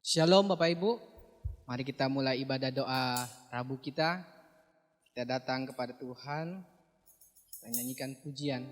Shalom Bapak Ibu, mari kita mulai ibadah doa Rabu kita. Kita datang kepada Tuhan, kita nyanyikan pujian.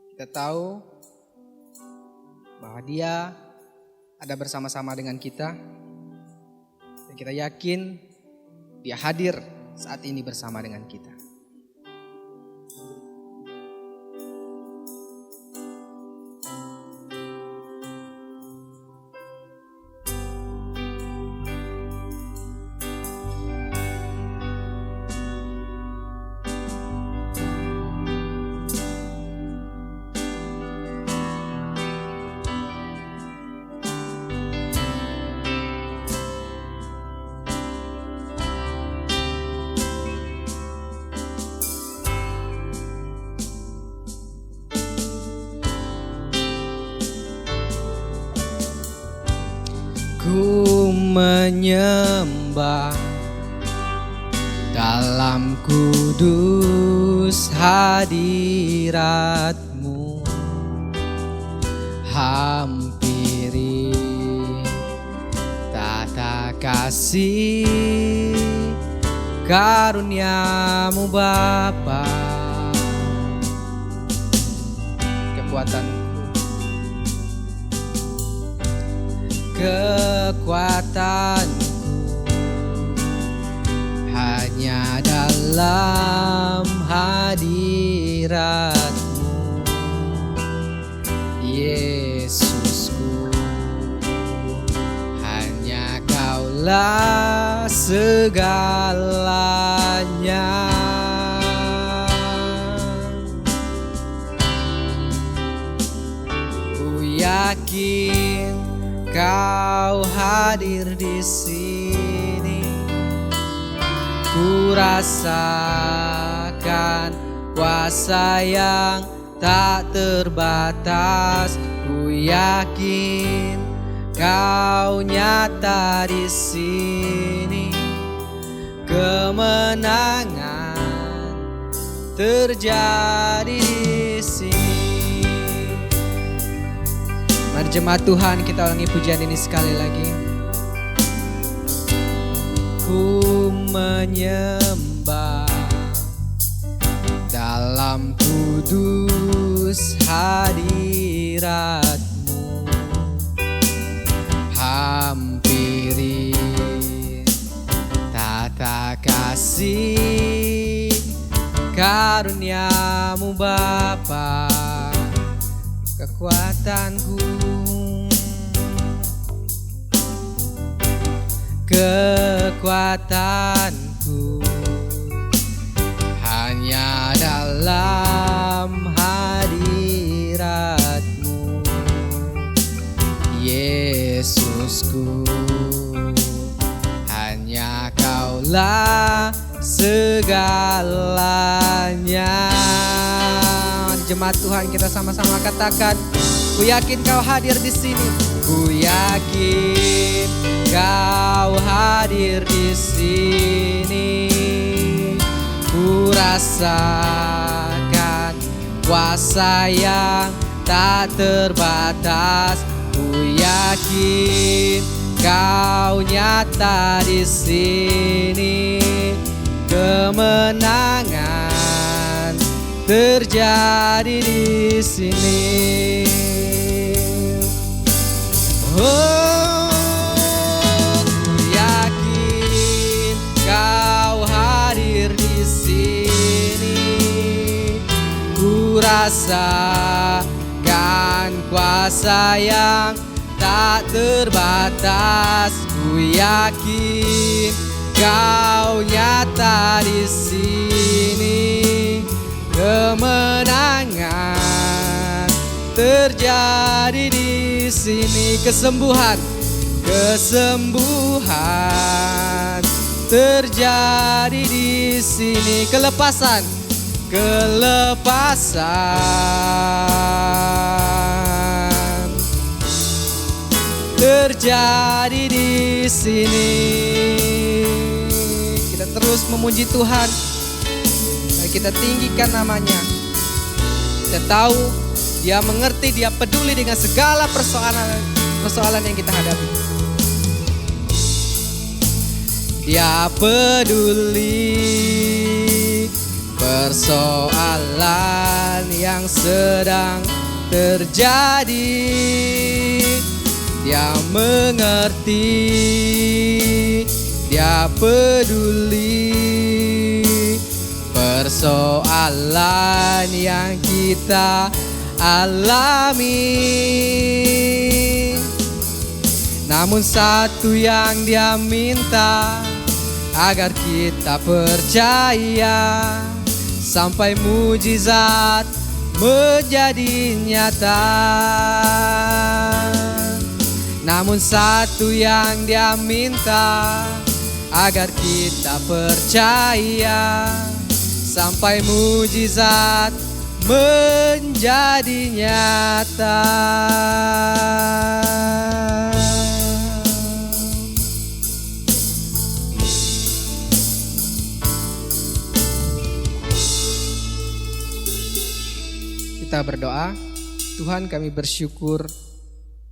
Kita tahu bahwa Dia ada bersama-sama dengan kita. Dan kita yakin Dia hadir saat ini bersama dengan kita. Ku menyembah dalam kudus hadirat-Mu, hampiri tata kasih karunia-Mu Bapa. Kekuatanku hanya dalam hadirat-Mu, Yesusku. Hanya Kaulah segalanya. Ku yakin Kau hadir di sini. Ku rasakan kuasa yang tak terbatas. Ku yakin Kau nyata di sini. Kemenangan terjadi di sini. Mari jemaat Tuhan, kita ulangi pujian ini sekali lagi. Ku menyembah dalam kudus hadirat-Mu, hampiri tata kasih karunia-Mu Bapa. Kekuatanku hanya dalam hadirat-Mu, Yesusku. Hanya Kaulah segalanya. Jemaat Tuhan, kita sama-sama katakan, ku yakin Kau hadir di sini. Ku yakin Kau hadir di sini. Ku rasakan kuasa yang tak terbatas. Ku yakin Kau nyata di sini. Kemenangan terjadi di sini. Oh, ku yakin Kau hadir di sini. Ku rasakan kuasa yang tak terbatas. Ku yakin Kau nyata di sini. Kemenangan terjadi di sini. Kesembuhan terjadi di sini. Kelepasan terjadi di sini. Kita terus memuji Tuhan. Mari kita tinggikan namanya. Kita tahu Dia mengerti, Dia peduli dengan segala persoalan persoalan yang kita hadapi. Dia peduli persoalan yang sedang terjadi. Dia mengerti, dia peduli persoalan yang kita alami. Namun satu yang dia minta, agar kita percaya sampai mujizat menjadi nyata. Namun satu yang dia minta, agar kita percaya sampai mujizat menjadi nyata. Kita berdoa. Tuhan, kami bersyukur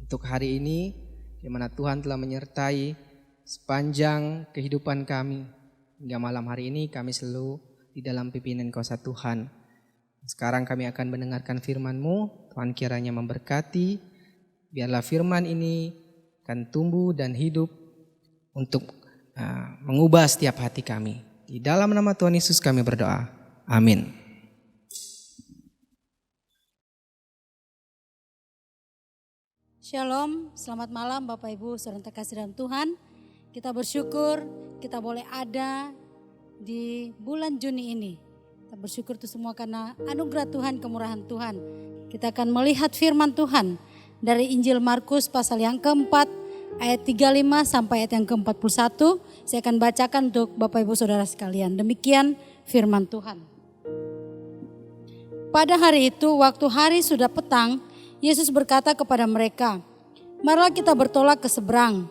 untuk hari ini, di mana Tuhan telah menyertai sepanjang kehidupan kami. Hingga malam hari ini kami selalu di dalam pimpinan kuasa Tuhan. Sekarang kami akan mendengarkan firman-Mu. Tuhan kiranya memberkati. Biarlah firman ini akan tumbuh dan hidup untuk mengubah setiap hati kami. Di dalam nama Tuhan Yesus kami berdoa. Amin. Shalom, selamat malam Bapak Ibu saudara terkasih dalam Tuhan. Kita bersyukur kita boleh ada di bulan Juni ini. Kita bersyukur itu semua karena anugerah Tuhan, kemurahan Tuhan. Kita akan melihat firman Tuhan dari Injil Markus pasal yang keempat ayat 35 sampai ayat yang ke-41. Saya akan bacakan untuk Bapak Ibu saudara sekalian. Demikian firman Tuhan. Pada hari itu waktu hari sudah petang, Yesus berkata kepada mereka, "Marilah kita bertolak ke seberang."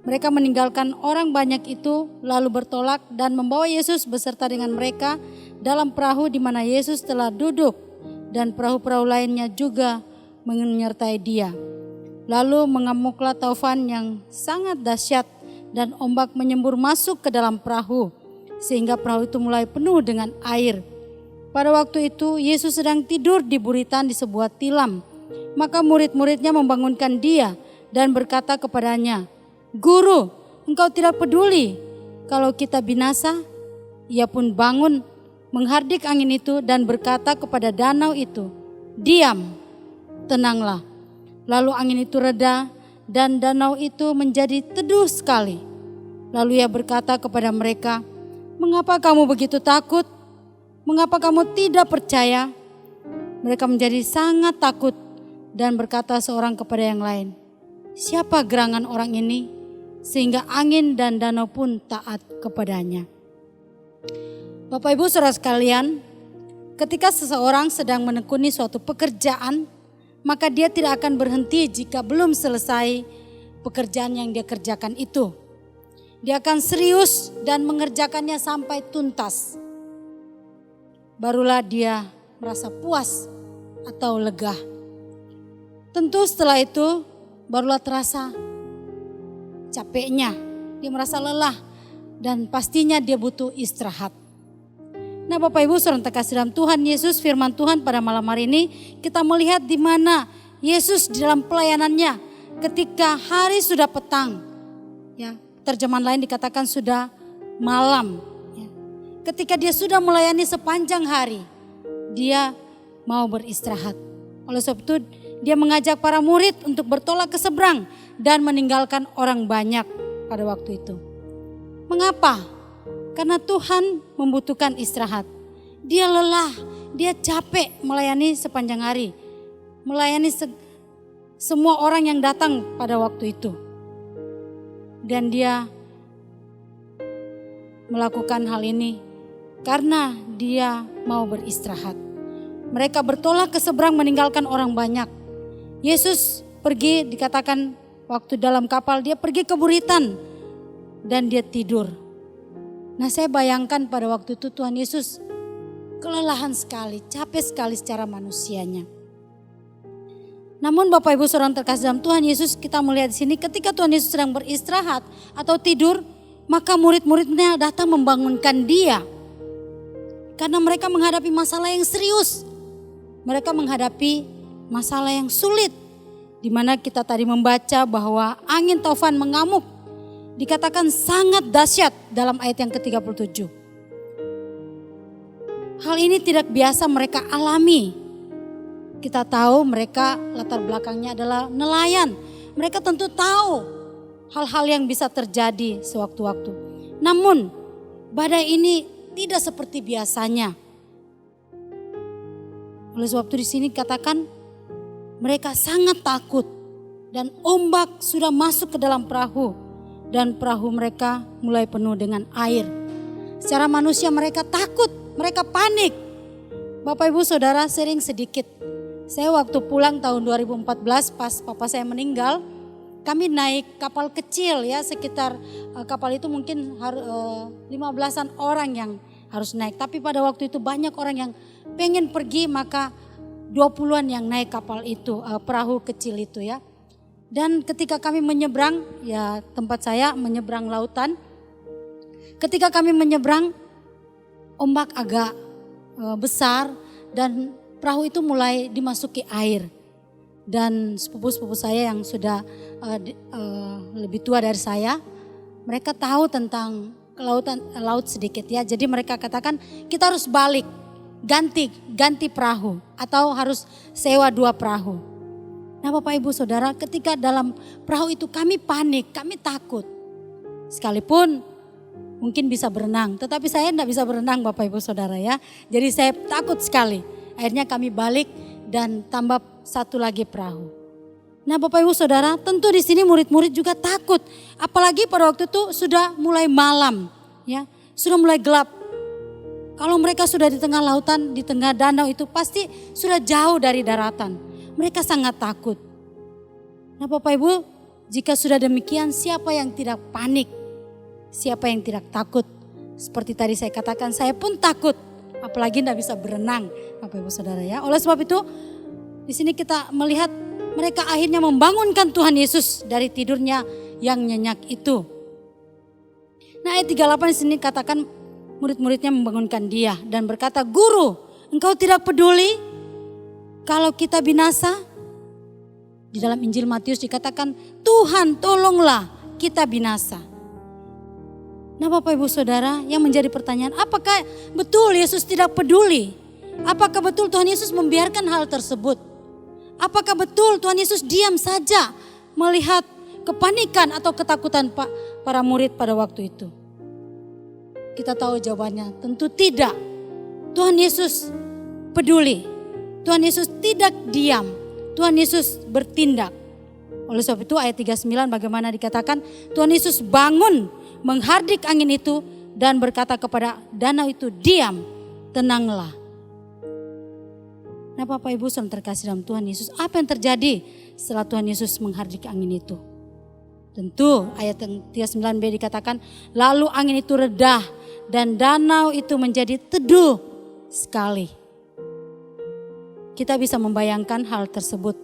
Mereka meninggalkan orang banyak itu lalu bertolak dan membawa Yesus beserta dengan mereka dalam perahu di mana Yesus telah duduk, dan perahu-perahu lainnya juga menyertai dia. Lalu mengamuklah taufan yang sangat dahsyat dan ombak menyembur masuk ke dalam perahu sehingga perahu itu mulai penuh dengan air. Pada waktu itu Yesus sedang tidur di buritan di sebuah tilam. Maka murid-muridnya membangunkan dia dan berkata kepadanya, "Guru, engkau tidak peduli kalau kita binasa?" Ia pun bangun, menghardik angin itu dan berkata kepada danau itu, "Diam, tenanglah." Lalu angin itu reda dan danau itu menjadi teduh sekali. Lalu ia berkata kepada mereka, "Mengapa kamu begitu takut? Mengapa kamu tidak percaya?" Mereka menjadi sangat takut dan berkata seorang kepada yang lain, "Siapa gerangan orang ini sehingga angin dan danau pun taat kepadanya?" Bapak Ibu saudara sekalian, ketika seseorang sedang menekuni suatu pekerjaan, maka dia tidak akan berhenti jika belum selesai pekerjaan yang dia kerjakan itu. Dia akan serius dan mengerjakannya sampai tuntas. Barulah dia merasa puas atau lega. Tentu setelah itu barulah terasa capeknya, dia merasa lelah dan pastinya dia butuh istirahat. Nah Bapak Ibu saudara terkasih dalam Tuhan Yesus, firman Tuhan pada malam hari ini kita melihat di mana Yesus di dalam pelayanannya ketika hari sudah petang, ya terjemahan lain dikatakan sudah malam. Ya. Ketika dia sudah melayani sepanjang hari, dia mau beristirahat. Oleh sebab itu dia mengajak para murid untuk bertolak ke seberang dan meninggalkan orang banyak pada waktu itu. Mengapa? Karena Tuhan membutuhkan istirahat. Dia lelah, dia capek melayani sepanjang hari. Melayani semua orang yang datang pada waktu itu. Dan dia melakukan hal ini karena dia mau beristirahat. Mereka bertolak ke seberang meninggalkan orang banyak. Yesus pergi, dikatakan waktu dalam kapal dia pergi ke buritan dan dia tidur. Nah saya bayangkan pada waktu itu Tuhan Yesus kelelahan sekali, capek sekali secara manusianya. Namun Bapak Ibu saudara terkasih dalam Tuhan Yesus, kita melihat di sini ketika Tuhan Yesus sedang beristirahat atau tidur, maka murid-muridnya datang membangunkan dia. Karena mereka menghadapi masalah yang serius. Mereka menghadapi masalah yang sulit. Di mana kita tadi membaca bahwa angin taufan mengamuk. Dikatakan sangat dahsyat dalam ayat yang ke-37. Hal ini tidak biasa mereka alami. Kita tahu mereka latar belakangnya adalah nelayan. Mereka tentu tahu hal-hal yang bisa terjadi sewaktu-waktu. Namun badai ini tidak seperti biasanya. Oleh sebab itu di sini katakan mereka sangat takut dan ombak sudah masuk ke dalam perahu dan perahu mereka mulai penuh dengan air. Secara manusia mereka takut, mereka panik. Bapak Ibu Saudara sering sedikit. Saya waktu pulang tahun 2014 pas papa saya meninggal, kami naik kapal kecil ya, sekitar kapal itu mungkin 15-an orang yang harus naik. Tapi pada waktu itu banyak orang yang pengen pergi, maka 20-an yang naik kapal itu, perahu kecil itu ya. Dan ketika kami menyeberang, ya tempat saya menyeberang lautan. Ketika kami menyeberang, ombak agak besar dan perahu itu mulai dimasuki air. Dan sepupu-sepupu saya yang sudah lebih tua dari saya, mereka tahu tentang laut sedikit ya. Jadi mereka katakan kita harus balik, ganti perahu atau harus sewa 2 perahu. Nah Bapak Ibu Saudara, ketika dalam perahu itu kami panik, kami takut. Sekalipun mungkin bisa berenang, tetapi saya tidak bisa berenang Bapak Ibu Saudara ya. Jadi saya takut sekali. Akhirnya kami balik dan tambah 1 lagi perahu. Nah Bapak Ibu Saudara, tentu di sini murid-murid juga takut. Apalagi pada waktu itu sudah mulai malam, ya, sudah mulai gelap. Kalau mereka sudah di tengah lautan, di tengah danau itu pasti sudah jauh dari daratan. Mereka sangat takut. Nah Bapak Ibu, jika sudah demikian, siapa yang tidak panik? Siapa yang tidak takut? Seperti tadi saya katakan, saya pun takut. Apalagi tidak bisa berenang, Bapak Ibu Saudara ya. Oleh sebab itu, di sini kita melihat mereka akhirnya membangunkan Tuhan Yesus dari tidurnya yang nyenyak itu. Nah ayat 38 di sini katakan murid-muridnya membangunkan dia dan berkata, "Guru, engkau tidak peduli kalau kita binasa?" Di dalam Injil Matius dikatakan, "Tuhan, tolonglah kita binasa." Nah Bapak Ibu Saudara, yang menjadi pertanyaan, apakah betul Yesus tidak peduli? Apakah betul Tuhan Yesus membiarkan hal tersebut? Apakah betul Tuhan Yesus diam saja melihat kepanikan atau ketakutan para murid pada waktu itu? Kita tahu jawabannya, tentu tidak. Tuhan Yesus peduli. Tuhan Yesus tidak diam. Tuhan Yesus bertindak. Oleh sebab itu ayat 39 bagaimana dikatakan, Tuhan Yesus bangun, menghardik angin itu dan berkata kepada danau itu, "Diam, tenanglah." Nah Bapak Ibu yang terkasih dalam Tuhan Yesus, apa yang terjadi setelah Tuhan Yesus menghardik angin itu? Tentu ayat yang 39b dikatakan, lalu angin itu redah dan danau itu menjadi teduh sekali. Kita bisa membayangkan hal tersebut.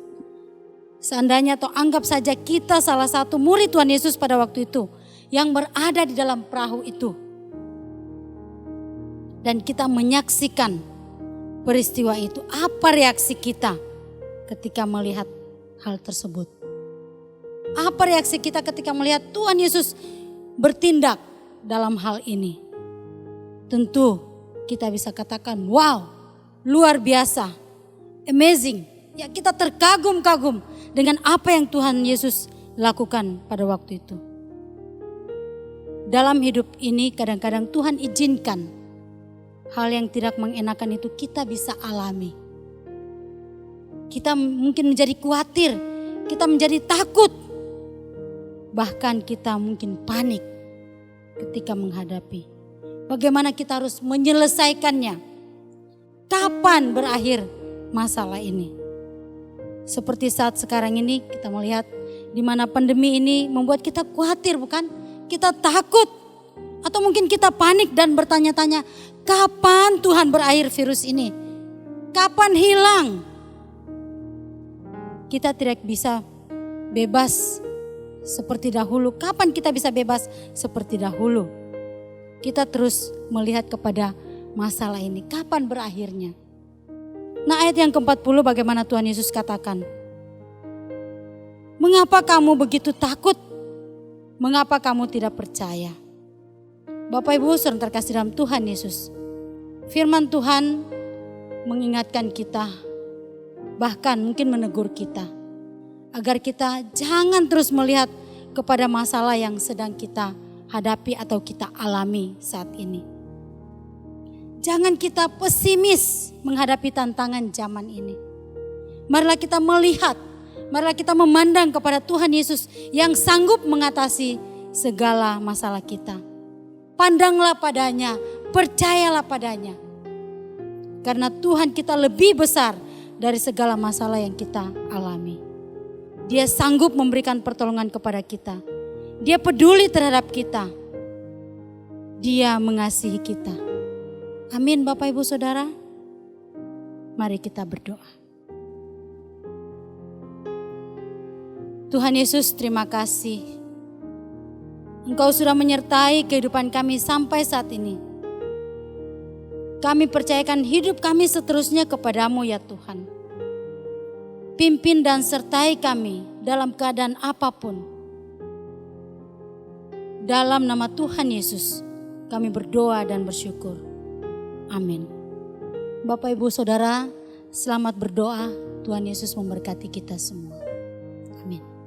Seandainya atau anggap saja kita salah satu murid Tuhan Yesus pada waktu itu yang berada di dalam perahu itu. Dan kita menyaksikan peristiwa itu. Apa reaksi kita ketika melihat hal tersebut? Apa reaksi kita ketika melihat Tuhan Yesus bertindak dalam hal ini? Tentu kita bisa katakan, wow, luar biasa, amazing. Ya, kita terkagum-kagum dengan apa yang Tuhan Yesus lakukan pada waktu itu. Dalam hidup ini kadang-kadang Tuhan izinkan hal yang tidak mengenakan itu kita bisa alami. Kita mungkin menjadi khawatir, kita menjadi takut. Bahkan kita mungkin panik ketika menghadapi. Bagaimana kita harus menyelesaikannya? Kapan berakhir masalah ini? Seperti saat sekarang ini kita melihat di mana pandemi ini membuat kita khawatir, bukan? Kita takut atau mungkin kita panik dan bertanya-tanya, kapan Tuhan berakhir virus ini? Kapan hilang? kita tidak bisa bebas seperti dahulu. Kapan kita bisa bebas seperti dahulu? Kita terus melihat kepada masalah ini. Kapan berakhirnya? Nah, ayat yang ke-40 bagaimana Tuhan Yesus katakan? Mengapa kamu begitu takut? Mengapa kamu tidak percaya? Bapak Ibu saudara terkasih dalam Tuhan Yesus, firman Tuhan mengingatkan kita, bahkan mungkin menegur kita, agar kita jangan terus melihat kepada masalah yang sedang kita hadapi atau kita alami saat ini. Jangan kita pesimis menghadapi tantangan zaman ini. Marilah kita melihat, marilah kita memandang kepada Tuhan Yesus yang sanggup mengatasi segala masalah kita. Pandanglah padanya, percayalah padanya. Karena Tuhan kita lebih besar dari segala masalah yang kita alami. Dia sanggup memberikan pertolongan kepada kita. Dia peduli terhadap kita. Dia mengasihi kita. Amin Bapak Ibu Saudara. Mari kita berdoa. Tuhan Yesus, terima kasih. Engkau sudah menyertai kehidupan kami sampai saat ini. Kami percayakan hidup kami seterusnya kepadamu ya Tuhan. Pimpin dan sertai kami dalam keadaan apapun. Dalam nama Tuhan Yesus kami berdoa dan bersyukur. Amin. Bapak Ibu Saudara, selamat berdoa. Tuhan Yesus memberkati kita semua. Amin.